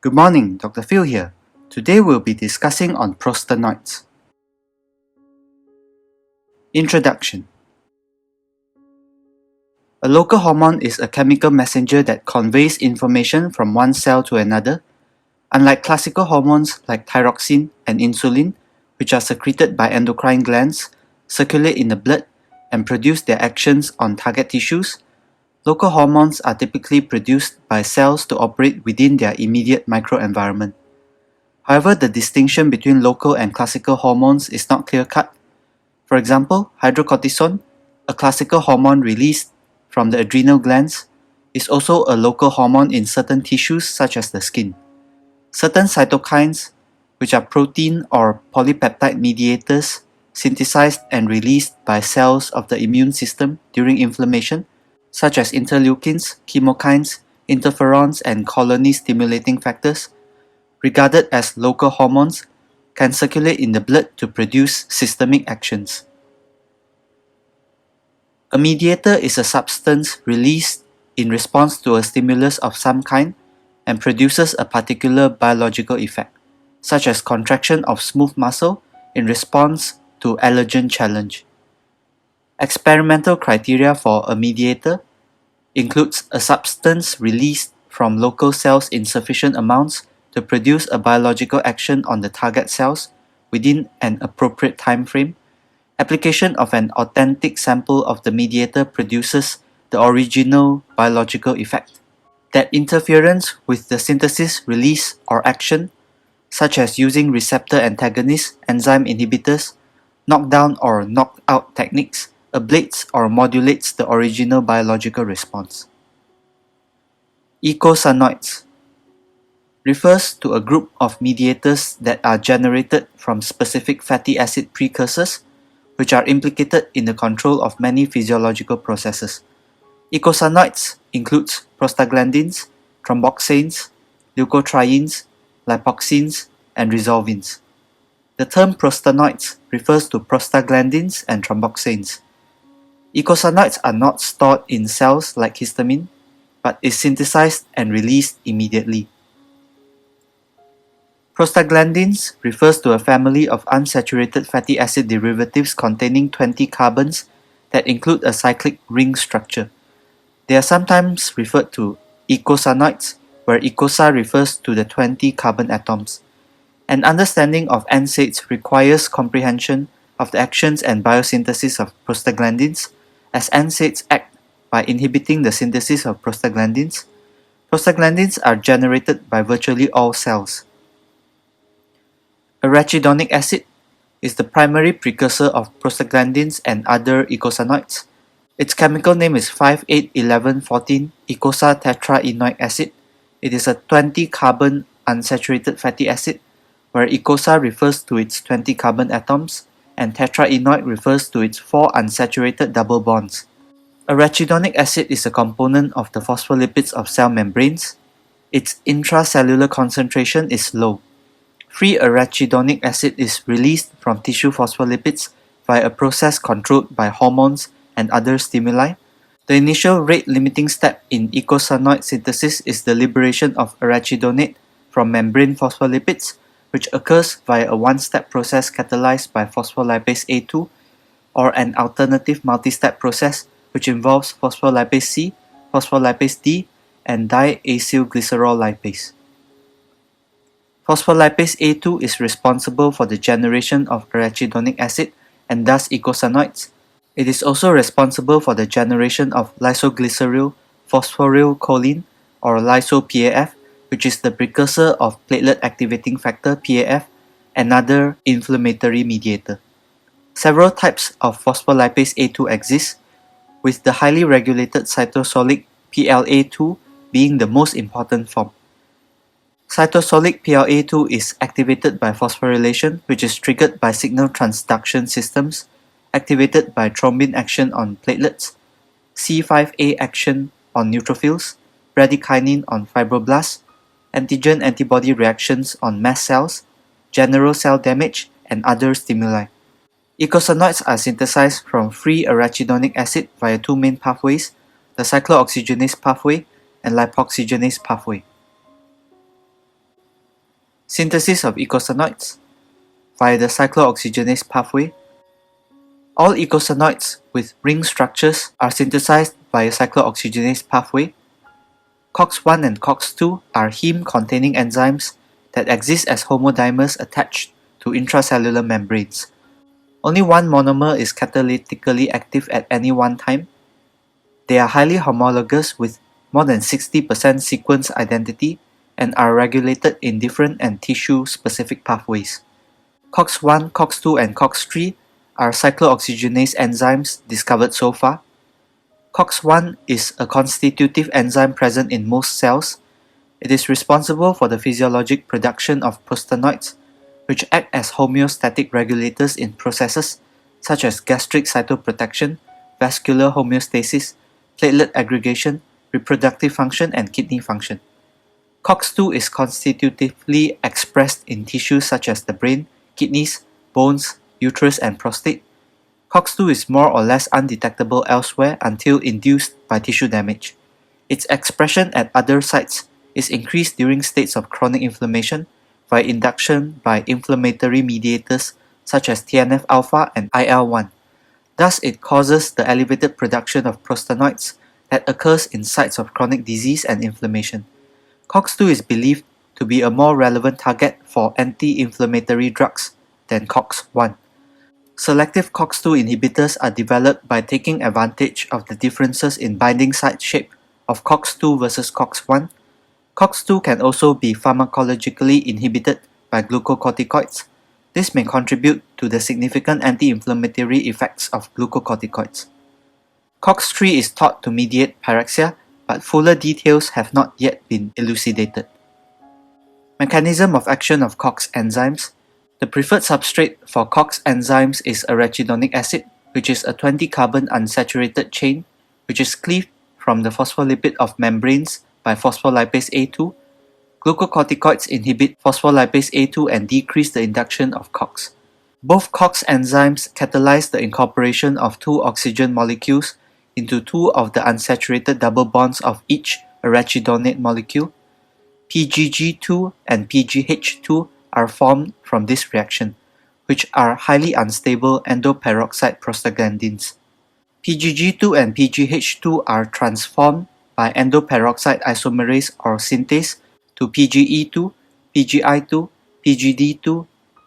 Good morning, Dr. Phil here. Today we'll be discussing on prostanoids. Introduction. A local hormone is a chemical messenger that conveys information from one cell to another. Unlike classical hormones like thyroxine and insulin, which are secreted by endocrine glands, circulate in the blood, and produce their actions on target tissues, local hormones are typically produced by cells to operate within their immediate microenvironment. However, the distinction between local and classical hormones is not clear-cut. For example, hydrocortisone, a classical hormone released from the adrenal glands, is also a local hormone in certain tissues such as the skin. Certain cytokines, which are protein or polypeptide mediators synthesized and released by cells of the immune system during inflammation, such as interleukins, chemokines, interferons, and colony-stimulating factors, regarded as local hormones, can circulate in the blood to produce systemic actions. A mediator is a substance released in response to a stimulus of some kind and produces a particular biological effect, such as contraction of smooth muscle in response to allergen challenge. Experimental criteria for a mediator includes a substance released from local cells in sufficient amounts to produce a biological action on the target cells within an appropriate time frame. Application of an authentic sample of the mediator produces the original biological effect. That interference with the synthesis, release, or action, such as using receptor antagonists, enzyme inhibitors, knockdown or knockout techniques, ablates or modulates the original biological response. Eicosanoids refers to a group of mediators that are generated from specific fatty acid precursors, which are implicated in the control of many physiological processes. Eicosanoids includes prostaglandins, thromboxanes, leukotrienes, lipoxins, and resolvins. The term prostanoids refers to prostaglandins and thromboxanes. Eicosanoids are not stored in cells like histamine, but is synthesized and released immediately. Prostaglandins refers to a family of unsaturated fatty acid derivatives containing 20 carbons that include a cyclic ring structure. They are sometimes referred to eicosanoids, where eicosa refers to the 20 carbon atoms. An understanding of NSAIDs requires comprehension of the actions and biosynthesis of prostaglandins, as NSAIDs act by inhibiting the synthesis of prostaglandins. Prostaglandins are generated by virtually all cells. Arachidonic acid is the primary precursor of prostaglandins and other eicosanoids. Its chemical name is 5,8,11,14 eicosa tetraenoic acid. It is a 20-carbon unsaturated fatty acid, where eicosa refers to its 20 carbon atoms and tetraenoic refers to its 4 unsaturated double bonds. Arachidonic acid is a component of the phospholipids of cell membranes. Its intracellular concentration is low. Free arachidonic acid is released from tissue phospholipids via a process controlled by hormones and other stimuli. The initial rate-limiting step in eicosanoid synthesis is the liberation of arachidonate from membrane phospholipids, which occurs via a one-step process catalyzed by phospholipase A2, or an alternative multi-step process which involves phospholipase C, phospholipase D, and diacylglycerol lipase. Phospholipase A2 is responsible for the generation of arachidonic acid and thus eicosanoids. It is also responsible for the generation of lysoglyceryl phosphorylcholine, or lyso-PAF, which is the precursor of platelet activating factor PAF, another inflammatory mediator. Several types of phospholipase A2 exist, with the highly regulated cytosolic PLA2 being the most important form. Cytosolic PLA2 is activated by phosphorylation, which is triggered by signal transduction systems, activated by thrombin action on platelets, C5a action on neutrophils, bradykinin on fibroblasts, antigen-antibody reactions on mast cells, general cell damage, and other stimuli. Eicosanoids are synthesized from free arachidonic acid via two main pathways, the cyclooxygenase pathway and lipoxygenase pathway. Synthesis of eicosanoids via the cyclooxygenase pathway. All eicosanoids with ring structures are synthesized via cyclooxygenase pathway. COX-1 and COX-2 are heme-containing enzymes that exist as homodimers attached to intracellular membranes. Only one monomer is catalytically active at any one time. They are highly homologous with more than 60% sequence identity and are regulated in different and tissue-specific pathways. COX-1, COX-2, and COX-3 are cyclooxygenase enzymes discovered so far. COX-1 is a constitutive enzyme present in most cells. It is responsible for the physiologic production of prostanoids, which act as homeostatic regulators in processes such as gastric cytoprotection, vascular homeostasis, platelet aggregation, reproductive function, and kidney function. COX-2 is constitutively expressed in tissues such as the brain, kidneys, bones, uterus, and prostate. COX-2 is more or less undetectable elsewhere until induced by tissue damage. Its expression at other sites is increased during states of chronic inflammation by induction by inflammatory mediators such as TNF-alpha and IL-1. Thus, it causes the elevated production of prostanoids that occurs in sites of chronic disease and inflammation. COX-2 is believed to be a more relevant target for anti-inflammatory drugs than COX-1. Selective COX-2 inhibitors are developed by taking advantage of the differences in binding site shape of COX-2 versus COX-1. COX-2 can also be pharmacologically inhibited by glucocorticoids. This may contribute to the significant anti-inflammatory effects of glucocorticoids. COX-3 is thought to mediate pyrexia, but fuller details have not yet been elucidated. Mechanism of action of COX enzymes. The preferred substrate for COX enzymes is arachidonic acid, which is a 20-carbon unsaturated chain, which is cleaved from the phospholipid of membranes by phospholipase A2. Glucocorticoids inhibit phospholipase A2 and decrease the induction of COX. Both COX enzymes catalyze the incorporation of two oxygen molecules into two of the unsaturated double bonds of each arachidonate molecule. PGG2 and PGH2 are formed from this reaction, which are highly unstable endoperoxide prostaglandins. PGG2 and PGH2 are transformed by endoperoxide isomerase or synthase to PGE2, PGI2, PGD2,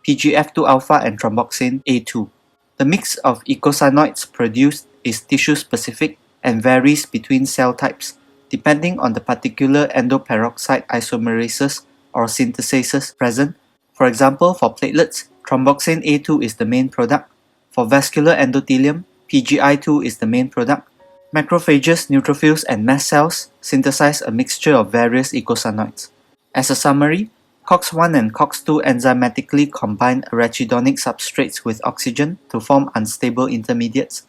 PGF2-alpha and thromboxane A2. The mix of eicosanoids produced is tissue-specific and varies between cell types, depending on the particular endoperoxide isomerases or synthesases present. For example, for platelets, thromboxane A2 is the main product. For vascular endothelium, PGI2 is the main product. Macrophages, neutrophils, and mast cells synthesize a mixture of various eicosanoids. As a summary, COX-1 and COX-2 enzymatically combine arachidonic substrates with oxygen to form unstable intermediates,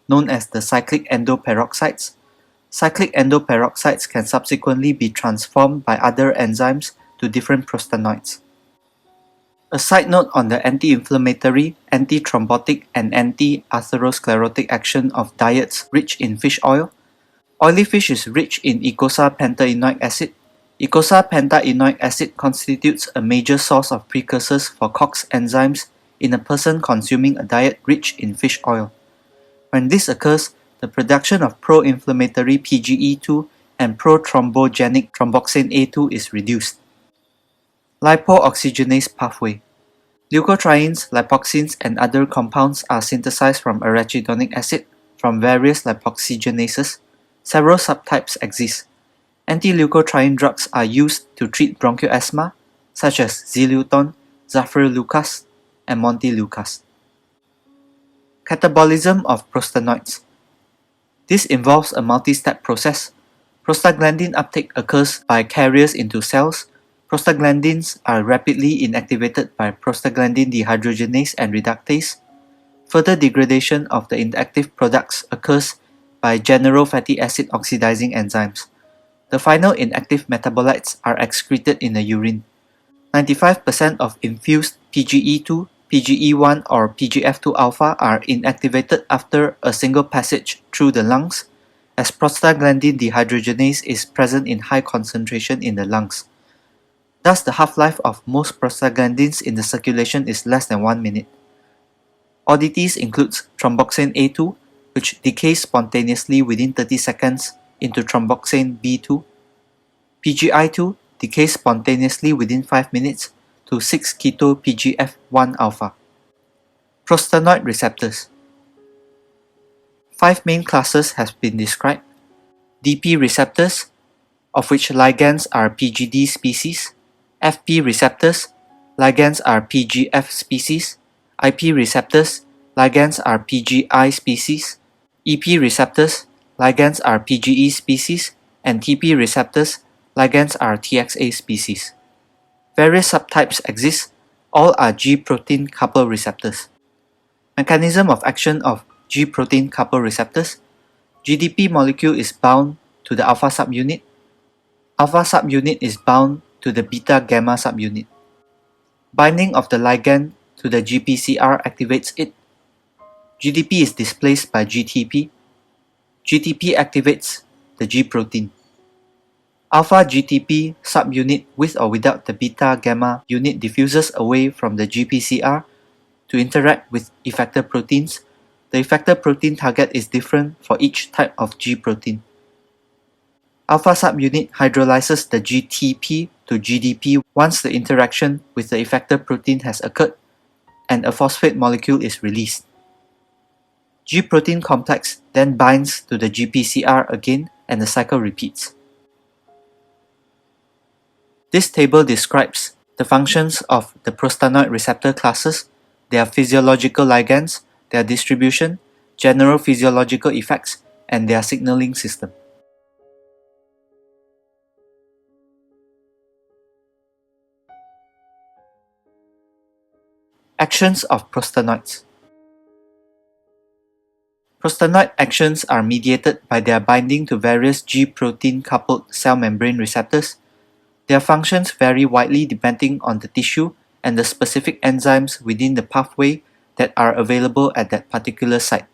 known as the cyclic endoperoxides. Cyclic endoperoxides can subsequently be transformed by other enzymes to different prostanoids. A side note on the anti-inflammatory, anti-thrombotic, and anti-atherosclerotic action of diets rich in fish oil. Oily fish is rich in eicosapentaenoic acid. Eicosapentaenoic acid constitutes a major source of precursors for COX enzymes in a person consuming a diet rich in fish oil. When this occurs, the production of pro-inflammatory PGE2 and pro-thrombogenic thromboxane A2 is reduced. Lipooxygenase pathway. Leukotrienes, lipoxins, and other compounds are synthesized from arachidonic acid from various lipoxygenases. Several subtypes exist. Anti-leukotriene drugs are used to treat bronchial asthma, such as Xileuton, Zafirlukas, and Montelukast. Catabolism of prostanoids. This involves a multi-step process. Prostaglandin uptake occurs by carriers into cells. Prostaglandins are rapidly inactivated by prostaglandin dehydrogenase and reductase. Further degradation of the inactive products occurs by general fatty acid oxidizing enzymes. The final inactive metabolites are excreted in the urine. 95% of infused PGE2, PGE1, or PGF2-alpha are inactivated after a single passage through the lungs, as prostaglandin dehydrogenase is present in high concentration in the lungs. Thus, the half-life of most prostaglandins in the circulation is less than 1 minute. Oddities includes thromboxane A2, which decays spontaneously within 30 seconds into thromboxane B2. PGI2 decays spontaneously within 5 minutes to 6-keto-PGF1 alpha. Prostanoid receptors. 5 main classes have been described. DP receptors, of which ligands are PGD species. FP receptors, ligands are PGF species. IP receptors, ligands are PGI species. EP receptors, ligands are PGE species. And TP receptors, ligands are TXA species. Various subtypes exist. All are G-protein couple receptors. Mechanism of action of G-protein couple receptors. GDP molecule is bound to the alpha subunit. Alpha subunit is bound to the beta-gamma subunit. Binding of the ligand to the GPCR activates it. GDP is displaced by GTP. GTP activates the G protein. Alpha GTP subunit with or without the beta-gamma unit diffuses away from the GPCR to interact with effector proteins. The effector protein target is different for each type of G protein. Alpha subunit hydrolyzes the GTP to GDP once the interaction with the effector protein has occurred and a phosphate molecule is released. G protein complex then binds to the GPCR again and the cycle repeats. This table describes the functions of the prostanoid receptor classes, their physiological ligands, their distribution, general physiological effects, and their signaling system. Actions of prostanoids. Prostanoid actions are mediated by their binding to various G-protein coupled cell membrane receptors. Their functions vary widely depending on the tissue and the specific enzymes within the pathway that are available at that particular site.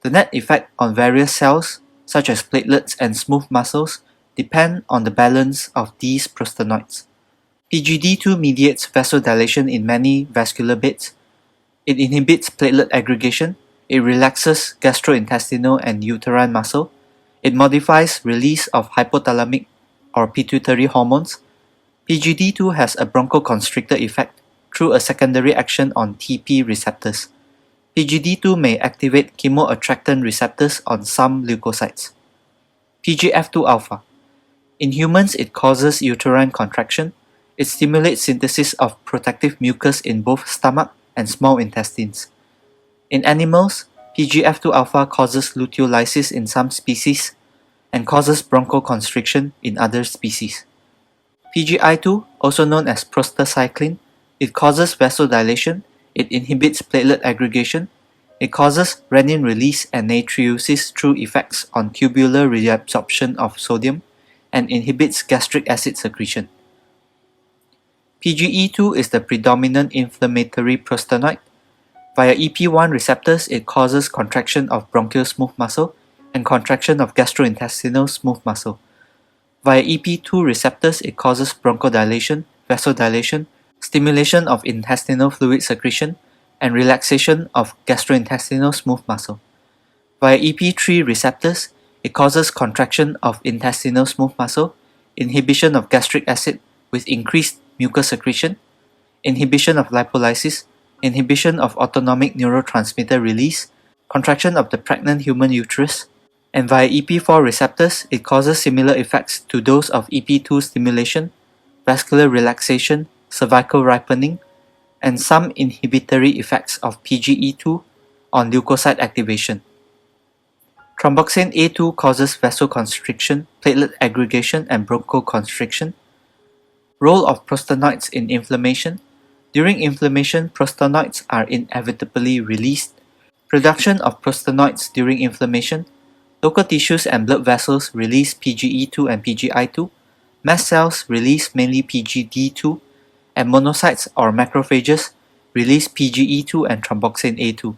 The net effect on various cells, such as platelets and smooth muscles, depend on the balance of these prostanoids. PGD2 mediates vasodilation in many vascular beds. It inhibits platelet aggregation. It relaxes gastrointestinal and uterine muscle. It modifies release of hypothalamic or pituitary hormones. PGD2 has a bronchoconstrictor effect through a secondary action on TP receptors. PGD2 may activate chemoattractant receptors on some leukocytes. PGF2 alpha. In humans, it causes uterine contraction. It stimulates synthesis of protective mucus in both stomach and small intestines. In animals, PGF2 alpha causes luteolysis in some species and causes bronchoconstriction in other species. PGI2, also known as prostacyclin, it causes vasodilation, it inhibits platelet aggregation, it causes renin release and natriuresis through effects on tubular reabsorption of sodium, and inhibits gastric acid secretion. PGE2 is the predominant inflammatory prostanoid. Via EP1 receptors, it causes contraction of bronchial smooth muscle and contraction of gastrointestinal smooth muscle. Via EP2 receptors, it causes bronchodilation, vasodilation, stimulation of intestinal fluid secretion, and relaxation of gastrointestinal smooth muscle. Via EP3 receptors, it causes contraction of intestinal smooth muscle, inhibition of gastric acid with increased mucus secretion, inhibition of lipolysis, inhibition of autonomic neurotransmitter release, contraction of the pregnant human uterus, and via EP4 receptors, it causes similar effects to those of EP2 stimulation, vascular relaxation, cervical ripening, and some inhibitory effects of PGE2 on leukocyte activation. Thromboxane A2 causes vasoconstriction, platelet aggregation, and bronchoconstriction. Role of prostanoids in inflammation. During inflammation, prostanoids are inevitably released. Production of prostanoids during inflammation. Local tissues and blood vessels release PGE2 and PGI2. Mast cells release mainly PGD2, and monocytes or macrophages release PGE2 and thromboxane A2.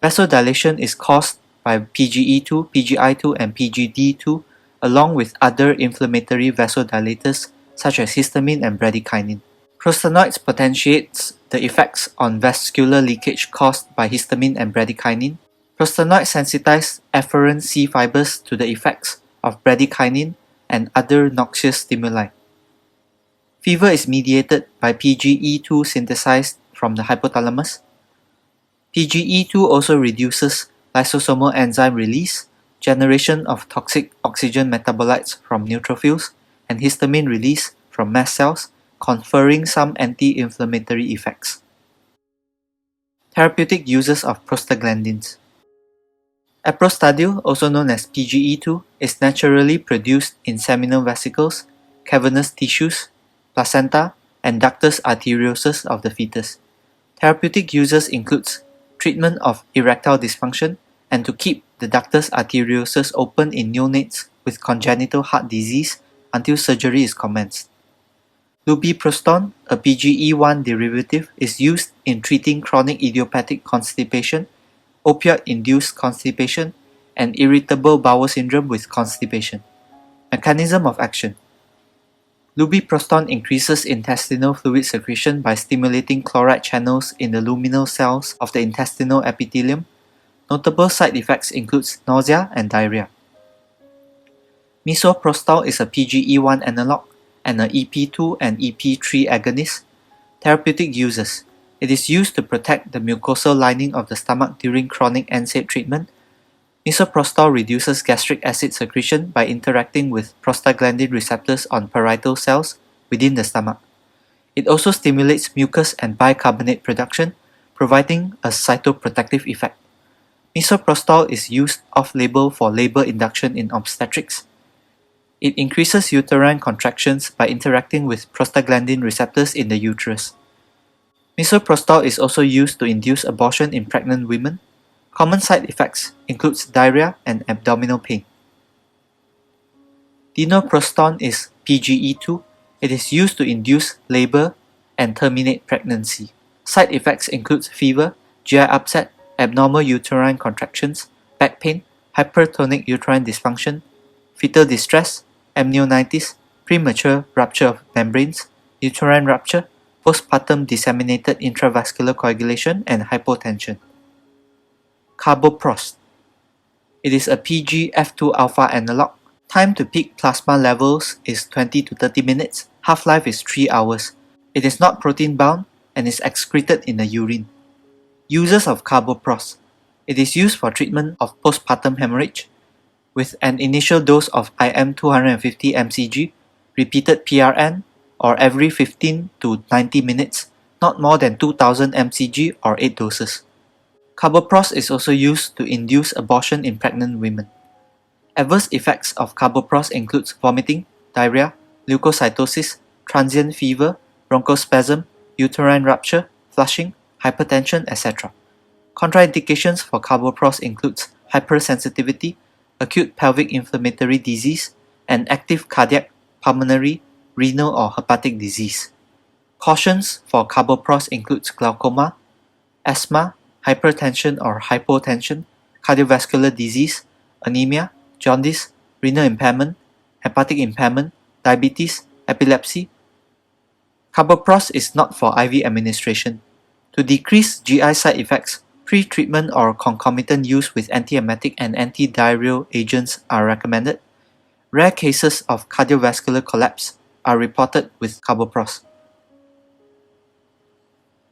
Vasodilation is caused by PGE2, PGI2, and PGD2 along with other inflammatory vasodilators such as histamine and bradykinin. Prostanoids potentiates the effects on vascular leakage caused by histamine and bradykinin. Prostanoids sensitize afferent C fibers to the effects of bradykinin and other noxious stimuli. Fever is mediated by PGE2 synthesized from the hypothalamus. PGE2 also reduces lysosomal enzyme release, generation of toxic oxygen metabolites from neutrophils, and histamine release from mast cells, conferring some anti-inflammatory effects. Therapeutic uses of prostaglandins. Eprostadil, also known as PGE2, is naturally produced in seminal vesicles, cavernous tissues, placenta, and ductus arteriosus of the fetus. Therapeutic uses includes treatment of erectile dysfunction and to keep the ductus arteriosus open in neonates with congenital heart disease until surgery is commenced. Lubiprostone, a PGE1 derivative, is used in treating chronic idiopathic constipation, opioid-induced constipation, and irritable bowel syndrome with constipation. Mechanism of action. Lubiprostone increases intestinal fluid secretion by stimulating chloride channels in the luminal cells of the intestinal epithelium. Notable side effects include nausea and diarrhea. Misoprostol is a PGE1 analog and an EP2 and EP3 agonist. Therapeutic uses. It is used to protect the mucosal lining of the stomach during chronic NSAID treatment. Misoprostol reduces gastric acid secretion by interacting with prostaglandin receptors on parietal cells within the stomach. It also stimulates mucus and bicarbonate production, providing a cytoprotective effect. Misoprostol is used off-label for labor induction in obstetrics. It increases uterine contractions by interacting with prostaglandin receptors in the uterus. Misoprostol is also used to induce abortion in pregnant women. Common side effects include diarrhea and abdominal pain. Dinoprostone is PGE2. It is used to induce labor and terminate pregnancy. Side effects include fever, GI upset, abnormal uterine contractions, back pain, hypertonic uterine dysfunction, fetal distress, amnionitis, premature rupture of membranes, uterine rupture, postpartum disseminated intravascular coagulation, and hypotension. Carboprost. It is a PGF2 alpha analog. Time to peak plasma levels is 20 to 30 minutes. Half-life is 3 hours. It is not protein-bound and is excreted in the urine. Uses of carboprost. It is used for treatment of postpartum hemorrhage with an initial dose of IM 250 mcg, repeated PRN, or every 15 to 90 minutes, not more than 2000 mcg or 8 doses. Carboprost is also used to induce abortion in pregnant women. Adverse effects of carboprost include vomiting, diarrhea, leukocytosis, transient fever, bronchospasm, uterine rupture, flushing, hypertension, etc. Contraindications for carboprost include hypersensitivity, acute pelvic inflammatory disease, and active cardiac, pulmonary, renal or hepatic disease. Cautions for carboprost include glaucoma, asthma, hypertension or hypotension, cardiovascular disease, anemia, jaundice, renal impairment, hepatic impairment, diabetes, epilepsy. Carboprost is not for IV administration. To decrease GI side effects, pre-treatment or concomitant use with antiemetic and antidiarrheal agents are recommended. Rare cases of cardiovascular collapse are reported with carboprost.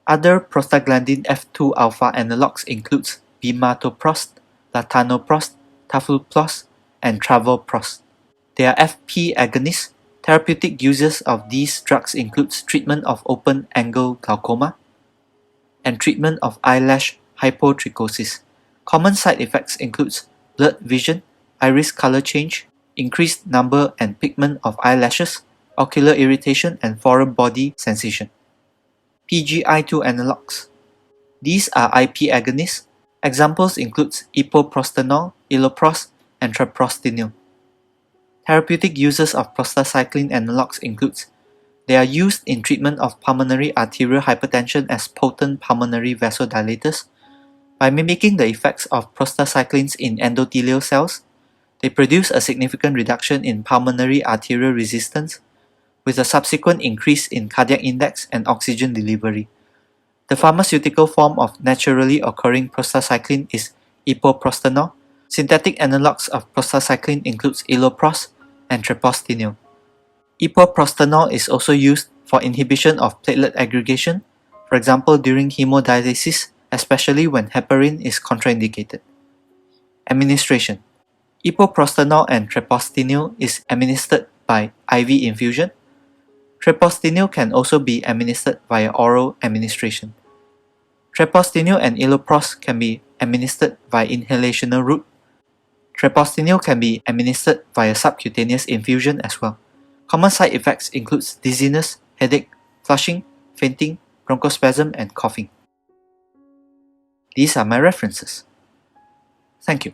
Other prostaglandin F2 alpha analogs include bimatoprost, latanoprost, tafluprost, and travoprost. They are FP agonists. Therapeutic uses of these drugs include treatment of open-angle glaucoma and treatment of eyelash hypotrichosis. Common side effects include blurred vision, iris color change, increased number and pigment of eyelashes, ocular irritation, and foreign body sensation. PGI2 analogs. These are IP agonists. Examples include epoprostenol, iloprost, and treprostinil. Therapeutic uses of prostacyclin analogs include they are used in treatment of pulmonary arterial hypertension as potent pulmonary vasodilators. By mimicking the effects of prostacyclins in endothelial cells, they produce a significant reduction in pulmonary arterial resistance with a subsequent increase in cardiac index and oxygen delivery. The pharmaceutical form of naturally occurring prostacyclin is epoprostanol. Synthetic analogues of prostacyclin includes iloprost and treprostinil. Epoprostanol is also used for inhibition of platelet aggregation, for example during hemodialysis, especially when heparin is contraindicated. Administration. Epoprostanol and treprostinil is administered by IV infusion. Treprostinil can also be administered via oral administration. Treprostinil and iloprost can be administered via inhalational route. Treprostinil can be administered via subcutaneous infusion as well. Common side effects include dizziness, headache, flushing, fainting, bronchospasm, and coughing. These are my references. Thank you.